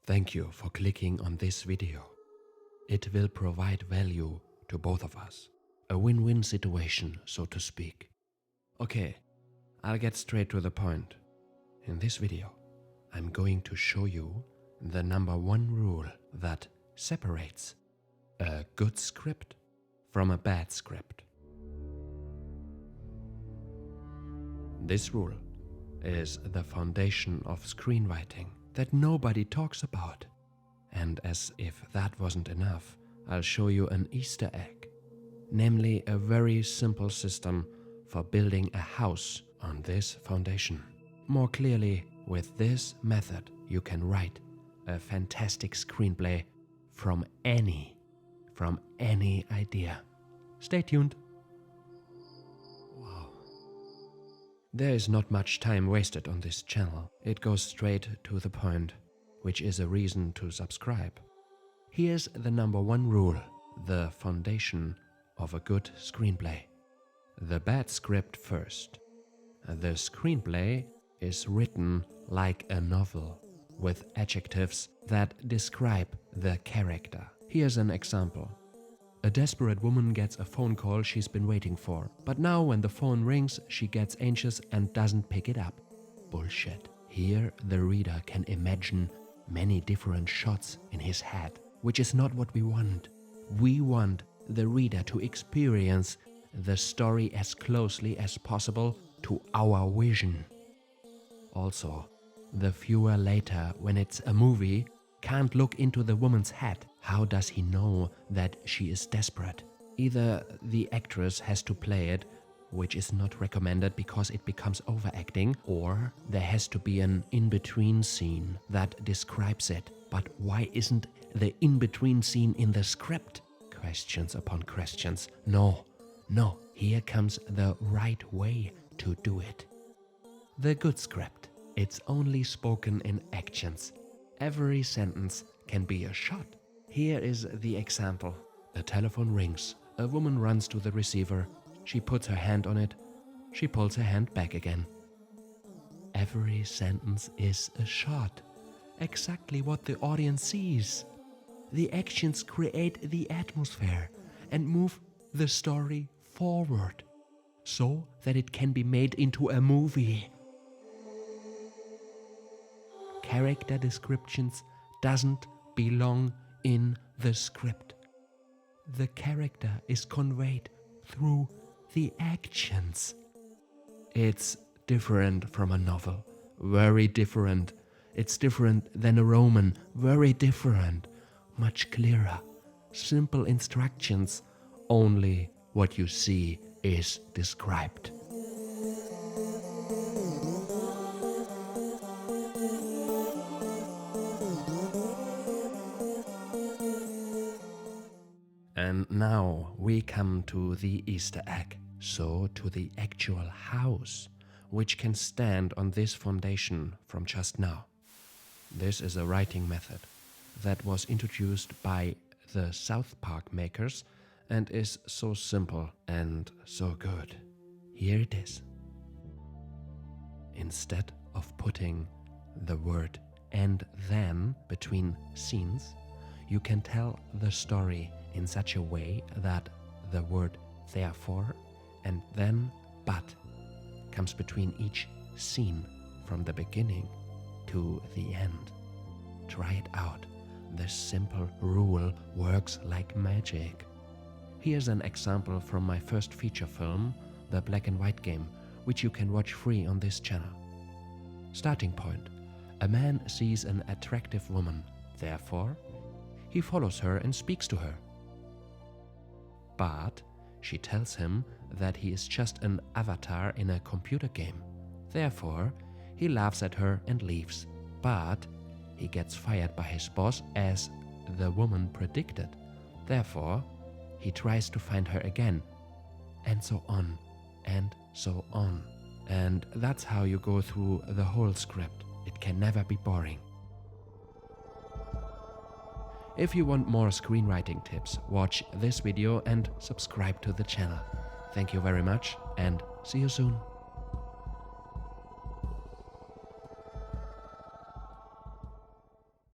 Thank you for clicking on this video. It will provide value to both of us. A win-win situation, so to speak. Okay, I'll get straight to the point. In this video, I'm going to show you the #1 rule that separates a good script from a bad script. This rule is the foundation of screenwriting that nobody talks about. And as if that wasn't enough, I'll show you an Easter egg, namely a very simple system for building a house on this foundation. More clearly, with this method, you can write a fantastic screenplay from any idea. Stay tuned. Wow. There is not much time wasted on this channel. It goes straight to the point, which is a reason to subscribe. Here's the #1 rule, the foundation of a good screenplay. The bad script first. The screenplay is written like a novel, with adjectives that describe the character. Here's an example. A desperate woman gets a phone call she's been waiting for, but now when the phone rings, she gets anxious and doesn't pick it up. Bullshit. Here the reader can imagine many different shots in his head, which is not what we want. We want the reader to experience the story as closely as possible to our vision. Also, the viewer later, when it's a movie, can't look into the woman's head. How does he know that she is desperate? Either the actress has to play it, which is not recommended because it becomes overacting, or there has to be an in-between scene that describes it. But why isn't the in-between scene in the script? Questions upon questions. No, here comes the right way to do it. The good script. It's only spoken in actions. Every sentence can be a shot. Here is the example. The telephone rings. A woman runs to the receiver. She puts her hand on it. She pulls her hand back again. Every sentence is a shot. Exactly what the audience sees. The actions create the atmosphere and move the story forward so that it can be made into a movie. Character descriptions doesn't belong in the script. The character is conveyed through the actions. It's different from a novel, very different. It's different than a roman, very different, much clearer. Simple instructions, only what you see is described. And now we come to the Easter egg, so to the actual house, which can stand on this foundation from just now. This is a writing method that was introduced by the Southpark makers and is so simple and so good. Here it is. Instead of putting the word "and then" between scenes, you can tell the story in such a way that the word "therefore" and "then but" comes between each scene from the beginning to the end. Try it out. This simple rule works like magic. Here's an example from my first feature film, The Black and White Game, which you can watch free on this channel. Starting point. A man sees an attractive woman. Therefore, he follows her and speaks to her. But she tells him that he is just an avatar in a computer game. Therefore, he laughs at her and leaves. But he gets fired by his boss as the woman predicted. Therefore, he tries to find her again. And so on, and so on. And that's how you go through the whole script. It can never be boring. If you want more screenwriting tips, watch this video and subscribe to the channel. Thank you very much and see you soon.